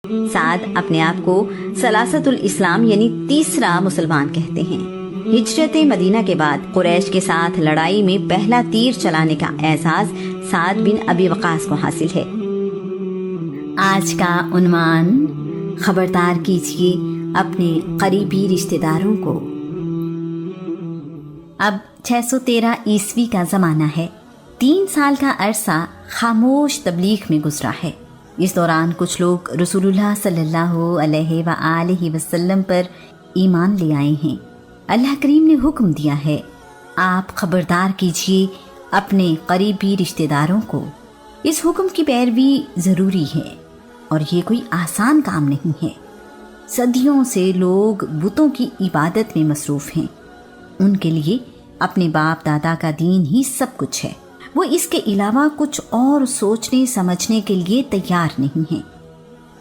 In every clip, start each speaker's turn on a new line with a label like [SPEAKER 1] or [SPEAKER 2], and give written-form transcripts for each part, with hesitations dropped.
[SPEAKER 1] سعد اپنے آپ کو ثلاثۃ الاسلام یعنی تیسرا مسلمان کہتے ہیں۔ ہجرت مدینہ کے بعد قریش کے ساتھ لڑائی میں پہلا تیر چلانے کا اعزاز سعد بن ابی وقاص کو حاصل ہے۔ آج کا عنوان، خبردار کیجیے اپنے قریبی رشتہ داروں کو۔ اب 613 عیسوی کا زمانہ ہے۔ 3 سال کا عرصہ خاموش تبلیغ میں گزرا ہے۔ اس دوران کچھ لوگ رسول اللہ صلی اللہ علیہ وآلہ وسلم پر ایمان لے آئے ہیں۔ اللہ کریم نے حکم دیا ہے، آپ خبردار کیجئے اپنے قریبی رشتہ داروں کو۔ اس حکم کی پیروی ضروری ہے اور یہ کوئی آسان کام نہیں ہے۔ صدیوں سے لوگ بتوں کی عبادت میں مصروف ہیں۔ ان کے لیے اپنے باپ دادا کا دین ہی سب کچھ ہے۔ وہ اس کے علاوہ کچھ اور سوچنے سمجھنے کے لیے تیار نہیں ہیں۔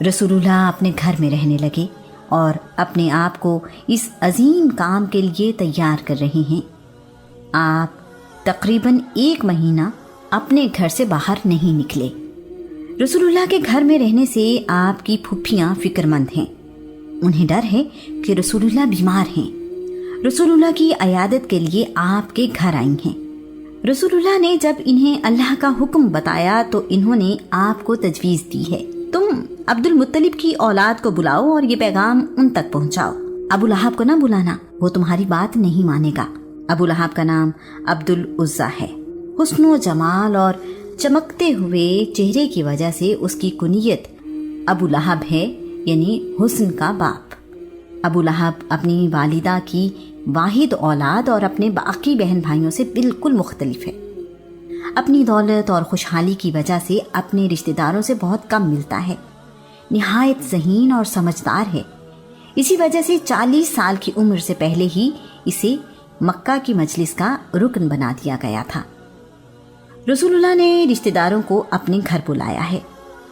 [SPEAKER 1] رسول اللہ اپنے گھر میں رہنے لگے اور اپنے آپ کو اس عظیم کام کے لیے تیار کر رہے ہیں۔ آپ تقریباً 1 مہینہ اپنے گھر سے باہر نہیں نکلے۔ رسول اللہ کے گھر میں رہنے سے آپ کی پھپھیاں فکر مند ہیں۔ انہیں ڈر ہے کہ رسول اللہ بیمار ہیں۔ رسول اللہ کی عیادت کے لیے آپ کے گھر آئی ہیں۔ رسول اللہ نے جب انہیں اللہ کا حکم بتایا تو انہوں نے آپ کو تجویز دی ہے، تم عبد المطلب کی اولاد کو بلاؤ اور یہ پیغام ان تک پہنچاؤ۔ ابو لہب کو نہ بلانا، وہ تمہاری بات نہیں مانے گا۔ ابو لہب کا نام عبد العزیٰ ہے۔ حسن و جمال اور چمکتے ہوئے چہرے کی وجہ سے اس کی کنیت ابو لہب ہے، یعنی حسن کا باپ۔ ابو لہب اپنی والدہ کی واحد اولاد اور اپنے باقی بہن بھائیوں سے بالکل مختلف ہے۔ اپنی دولت اور خوشحالی کی وجہ سے اپنے رشتہ داروں سے بہت کم ملتا ہے۔ نہایت ذہین اور سمجھدار ہے۔ اسی وجہ سے 40 سال کی عمر سے پہلے ہی اسے مکہ کی مجلس کا رکن بنا دیا گیا تھا۔ رسول اللہ نے رشتہ داروں کو اپنے گھر بلایا ہے۔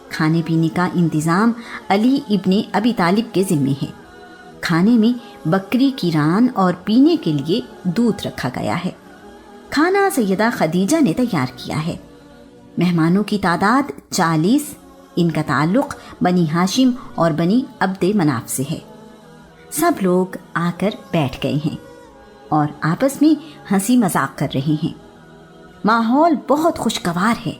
[SPEAKER 1] کھانے پینے کا انتظام علی ابن ابی طالب کے ذمے ہے۔ کھانے میں بکری کی ران اور پینے کے لیے دودھ رکھا گیا ہے۔ کھانا سیدہ خدیجہ نے تیار کیا ہے۔ مہمانوں کی تعداد 40، ان کا تعلق بنی ہاشم اور بنی عبد مناف سے ہے۔ سب لوگ آ کر بیٹھ گئے ہیں اور آپس میں ہنسی مذاق کر رہے ہیں۔ ماحول بہت خوشگوار ہے۔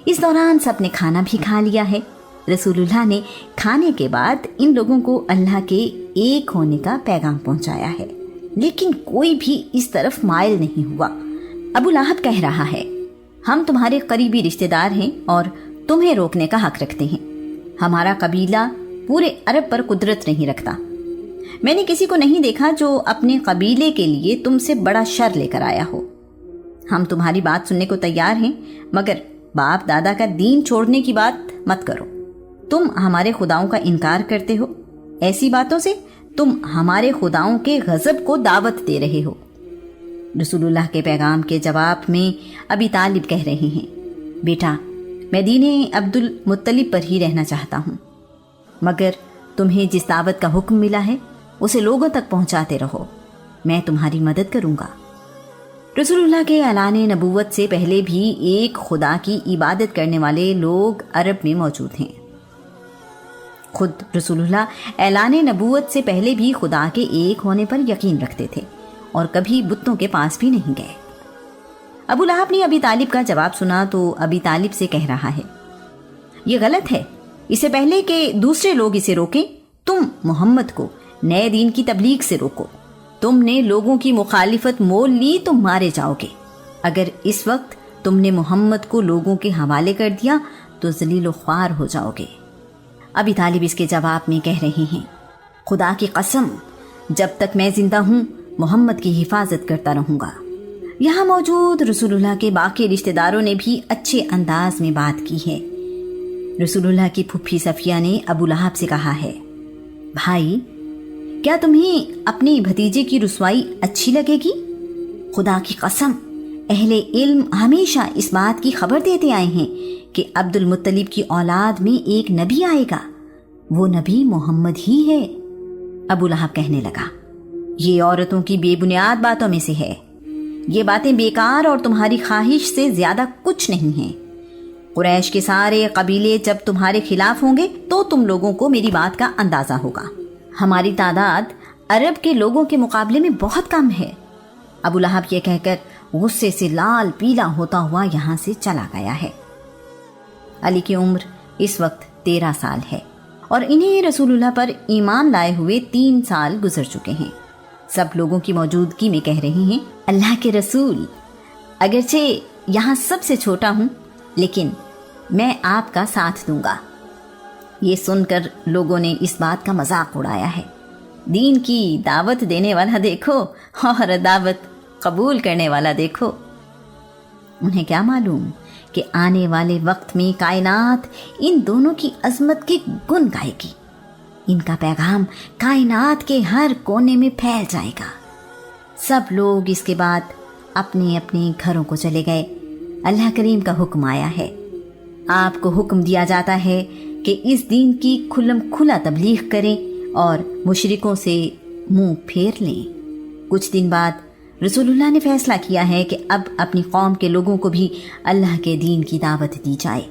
[SPEAKER 1] اس دوران سب نے کھانا بھی کھا لیا ہے۔ رسول اللہ نے کھانے کے بعد ان لوگوں کو اللہ کے ایک ہونے کا پیغام پہنچایا ہے، لیکن کوئی بھی اس طرف مائل نہیں ہوا۔ ابو لہب کہہ رہا ہے، ہم تمہارے قریبی رشتہ دار ہیں اور تمہیں روکنے کا حق رکھتے ہیں۔ ہمارا قبیلہ پورے عرب پر قدرت نہیں رکھتا۔ میں نے کسی کو نہیں دیکھا جو اپنے قبیلے کے لیے تم سے بڑا شر لے کر آیا ہو۔ ہم تمہاری بات سننے کو تیار ہیں، مگر باپ دادا کا دین چھوڑنے کی بات مت کرو۔ تم ہمارے خداؤں کا انکار کرتے ہو، ایسی باتوں سے تم ہمارے خداؤں کے غضب کو دعوت دے رہے ہو۔ رسول اللہ کے پیغام کے جواب میں ابی طالب کہہ رہے ہیں، بیٹا میں دین عبد المطلب پر ہی رہنا چاہتا ہوں، مگر تمہیں جس دعوت کا حکم ملا ہے اسے لوگوں تک پہنچاتے رہو، میں تمہاری مدد کروں گا۔ رسول اللہ کے اعلان نبوت سے پہلے بھی ایک خدا کی عبادت کرنے والے لوگ عرب میں موجود ہیں۔ خود رسول اللہ اعلان نبوت سے پہلے بھی خدا کے ایک ہونے پر یقین رکھتے تھے اور کبھی بتوں کے پاس بھی نہیں گئے۔ ابو لہب نے ابی طالب کا جواب سنا تو ابی طالب سے کہہ رہا ہے، یہ غلط ہے، اس سے پہلے کہ دوسرے لوگ اسے روکیں، تم محمد کو نئے دین کی تبلیغ سے روکو۔ تم نے لوگوں کی مخالفت مول لی تو مارے جاؤ گے۔ اگر اس وقت تم نے محمد کو لوگوں کے حوالے کر دیا تو ذلیل و خوار ہو جاؤ گے۔ ابی طالب اس کے جواب میں کہہ رہے ہیں، خدا کی قسم جب تک میں زندہ ہوں محمد کی حفاظت کرتا رہوں گا۔ یہاں موجود رسول اللہ کے باقی رشتہ داروں نے بھی اچھے انداز میں بات کی ہے۔ رسول اللہ کی پھپھی صفیہ نے ابو لہب سے کہا ہے، بھائی کیا تمہیں اپنی بھتیجے کی رسوائی اچھی لگے گی؟ خدا کی قسم اہل علم ہمیشہ اس بات کی خبر دیتے آئے ہیں کہ عبد المطلب کی اولاد میں ایک نبی آئے گا، وہ نبی محمد ہی ہے۔ ابو لہب کہنے لگا، یہ عورتوں کی بے بنیاد باتوں میں سے ہے، یہ باتیں بیکار اور تمہاری خواہش سے زیادہ کچھ نہیں ہیں۔ قریش کے سارے قبیلے جب تمہارے خلاف ہوں گے تو تم لوگوں کو میری بات کا اندازہ ہوگا۔ ہماری تعداد عرب کے لوگوں کے مقابلے میں بہت کم ہے۔ ابو لہب یہ کہہ کر غصے سے لال پیلا ہوتا ہوا یہاں سے چلا گیا ہے۔ علی کی عمر اس وقت 13 سال ہے اور انہیں رسول اللہ پر ایمان لائے ہوئے 3 سال گزر چکے ہیں۔ سب لوگوں کی موجودگی میں کہہ رہے ہیں، اللہ کے رسول، اگرچہ یہاں سب سے چھوٹا ہوں لیکن میں آپ کا ساتھ دوں گا۔ یہ سن کر لوگوں نے اس بات کا مذاق اڑایا ہے۔ دین کی دعوت دینے والا دیکھو اور دعوت قبول کرنے والا دیکھو۔ انہیں کیا معلوم کہ آنے والے وقت میں کائنات ان دونوں کی عظمت کے گن گائے گی۔ ان کا پیغام کائنات کے ہر کونے میں پھیل جائے گا۔ سب لوگ اس کے بعد اپنے اپنے گھروں کو چلے گئے۔ اللہ کریم کا حکم آیا ہے، آپ کو حکم دیا جاتا ہے کہ اس دین کی کھلم کھلا تبلیغ کریں اور مشرکوں سے منہ پھیر لیں۔ کچھ دن بعد رسول اللہ نے فیصلہ کیا ہے کہ اب اپنی قوم کے لوگوں کو بھی اللہ کے دین کی دعوت دی جائے۔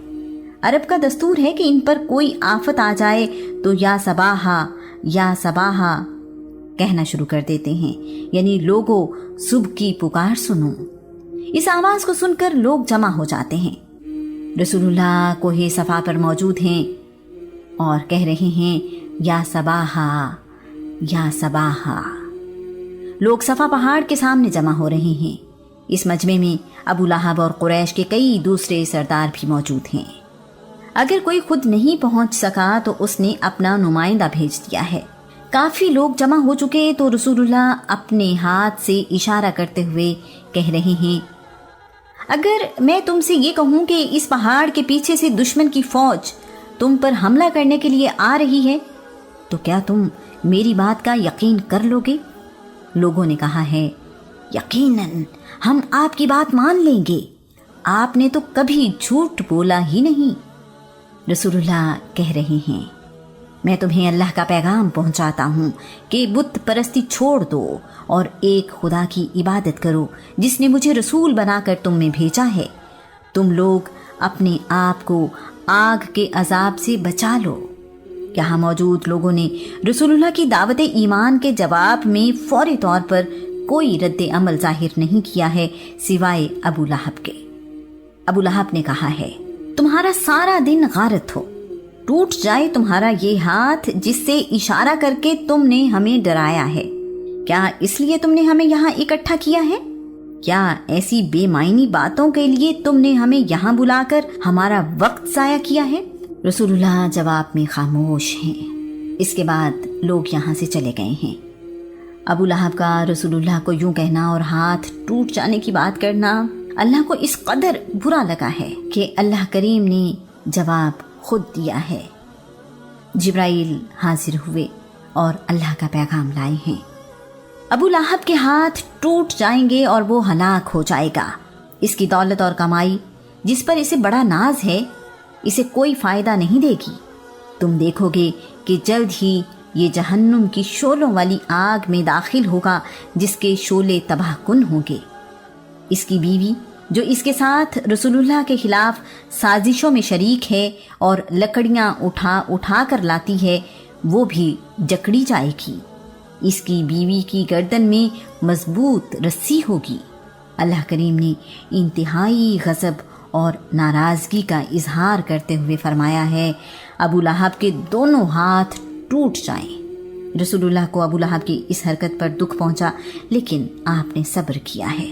[SPEAKER 1] عرب کا دستور ہے کہ ان پر کوئی آفت آ جائے تو یا صباحا یا صباحا کہنا شروع کر دیتے ہیں، یعنی لوگوں صبح کی پکار سنو۔ اس آواز کو سن کر لوگ جمع ہو جاتے ہیں۔ رسول اللہ کوہ صفا پر موجود ہیں اور کہہ رہے ہیں، یا صباحا یا صباحا۔ لوگ صفا پہاڑ کے سامنے جمع ہو رہے ہیں۔ اس مجمع میں ابو لہب اور قریش کے کئی دوسرے سردار بھی موجود ہیں۔ اگر کوئی خود نہیں پہنچ سکا تو اس نے اپنا نمائندہ بھیج دیا ہے۔ کافی لوگ جمع ہو چکے تو رسول اللہ اپنے ہاتھ سے اشارہ کرتے ہوئے کہہ رہے ہیں، اگر میں تم سے یہ کہوں کہ اس پہاڑ کے پیچھے سے دشمن کی فوج تم پر حملہ کرنے کے لیے آ رہی ہے تو کیا تم میری بات کا یقین کر لو گے؟ لوگوں نے کہا ہے، یقیناً ہم آپ کی بات مان لیں گے، آپ نے تو کبھی جھوٹ بولا ہی نہیں۔ رسول اللہ کہہ رہے ہیں، میں تمہیں اللہ کا پیغام پہنچاتا ہوں کہ بت پرستی چھوڑ دو اور ایک خدا کی عبادت کرو جس نے مجھے رسول بنا کر تم میں بھیجا ہے۔ تم لوگ اپنے آپ کو آگ کے عذاب سے بچا لو۔ یہاں موجود لوگوں نے رسول اللہ کی دعوت ایمان کے جواب میں فوری طور پر کوئی رد عمل ظاہر نہیں کیا ہے سوائے ابو لہب کے۔ ابو لہب نے کہا ہے، تمہارا سارا دن غارت ہو، ٹوٹ جائے تمہارا یہ ہاتھ جس سے اشارہ کر کے تم نے ہمیں ڈرایا ہے۔ کیا اس لیے تم نے ہمیں یہاں اکٹھا کیا ہے؟ کیا ایسی بے معنی باتوں کے لیے تم نے ہمیں یہاں بلا کر ہمارا وقت ضائع کیا ہے؟ رسول اللہ جواب میں خاموش ہیں۔ اس کے بعد لوگ یہاں سے چلے گئے ہیں۔ ابو لہب کا رسول اللہ کو یوں کہنا اور ہاتھ ٹوٹ جانے کی بات کرنا اللہ کو اس قدر برا لگا ہے کہ اللہ کریم نے جواب خود دیا ہے۔ جبرائیل حاضر ہوئے اور اللہ کا پیغام لائے ہیں۔ ابو لہب کے ہاتھ ٹوٹ جائیں گے اور وہ ہلاک ہو جائے گا۔ اس کی دولت اور کمائی جس پر اسے بڑا ناز ہے اسے کوئی فائدہ نہیں دے گی۔ تم دیکھو گے کہ جلد ہی یہ جہنم کی شعلوں والی آگ میں داخل ہوگا جس کے شعلے تباہ کن ہوں گے۔ اس کی بیوی جو اس کے ساتھ رسول اللہ کے خلاف سازشوں میں شریک ہے اور لکڑیاں اٹھا اٹھا کر لاتی ہے وہ بھی جکڑی جائے گی۔ اس کی بیوی کی گردن میں مضبوط رسی ہوگی۔ اللہ کریم نے انتہائی غضب اور ناراضگی کا اظہار کرتے ہوئے فرمایا ہے، ابو لہب کے دونوں ہاتھ ٹوٹ جائیں۔ رسول اللہ کو ابو لہب کی اس حرکت پر دکھ پہنچا لیکن آپ نے صبر کیا ہے۔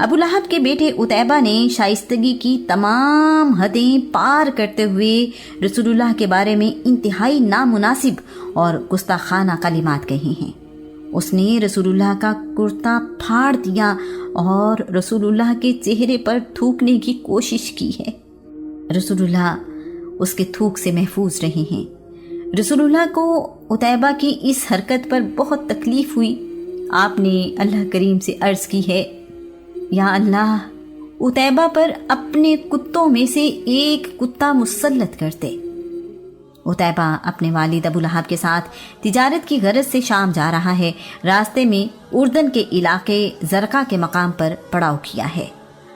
[SPEAKER 1] ابو لہب کے بیٹے عتیبہ نے شائستگی کی تمام حدیں پار کرتے ہوئے رسول اللہ کے بارے میں انتہائی نامناسب اور گستاخانہ کلمات کہے ہیں۔ اس نے رسول اللہ کا کرتا پھاڑ دیا اور رسول اللہ کے چہرے پر تھوکنے کی کوشش کی ہے۔ رسول اللہ اس کے تھوک سے محفوظ رہے ہیں۔ رسول اللہ کو عتیبہ کی اس حرکت پر بہت تکلیف ہوئی۔ آپ نے اللہ کریم سے عرض کی ہے، یا اللہ، عتیبہ پر اپنے کتوں میں سے ایک کتا مسلط کرتے۔ عتیبہ اپنے والد ابو لہب کے ساتھ تجارت کی غرض سے شام جا رہا ہے۔ راستے میں اردن کے علاقے زرقہ کے مقام پر پڑاؤ کیا ہے۔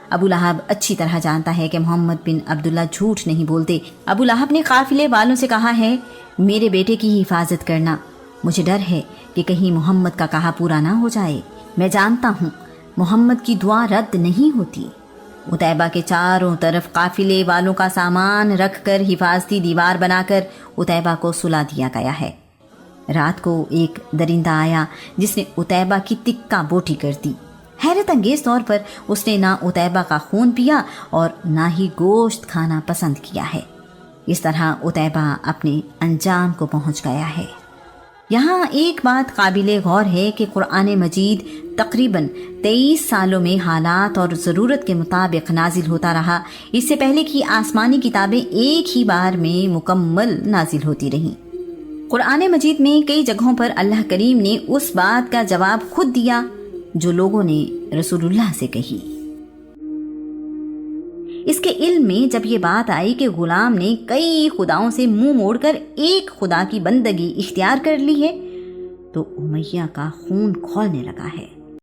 [SPEAKER 1] ابو لہب اچھی طرح جانتا ہے کہ محمد بن عبداللہ جھوٹ نہیں بولتے۔ ابو لہب نے قافلے والوں سے کہا ہے، میرے بیٹے کی حفاظت کرنا، مجھے ڈر ہے کہ کہیں محمد کا کہا پورا نہ ہو جائے۔ میں جانتا ہوں محمد کی دعا رد نہیں ہوتی۔ عتیبہ کے چاروں طرف قافلے والوں کا سامان رکھ کر حفاظتی دیوار بنا کر عتیبہ کو سلا دیا گیا ہے۔ رات کو ایک درندہ آیا جس نے عتیبہ کی تکہ بوٹی کر دی۔ حیرت انگیز طور پر اس نے نہ عتیبہ کا خون پیا اور نہ ہی گوشت کھانا پسند کیا ہے۔ اس طرح عتیبہ اپنے انجام کو پہنچ گیا ہے۔ یہاں ایک بات قابل غور ہے کہ قرآن مجید تقریباً 23 سالوں میں حالات اور ضرورت کے مطابق نازل ہوتا رہا، اس سے پہلے کی آسمانی کتابیں ایک ہی بار میں مکمل نازل ہوتی رہیں۔ قرآن مجید میں کئی جگہوں پر اللہ کریم نے اس بات کا جواب خود دیا جو لوگوں نے رسول اللہ سے کہی۔ اس کے علم میں جب یہ بات آئی کہ غلام نے کئی خداؤں سے منہ موڑ کر ایک خدا کی بندگی اختیار کر لی ہے تو امیہ کا خون کھولنے لگا ہے۔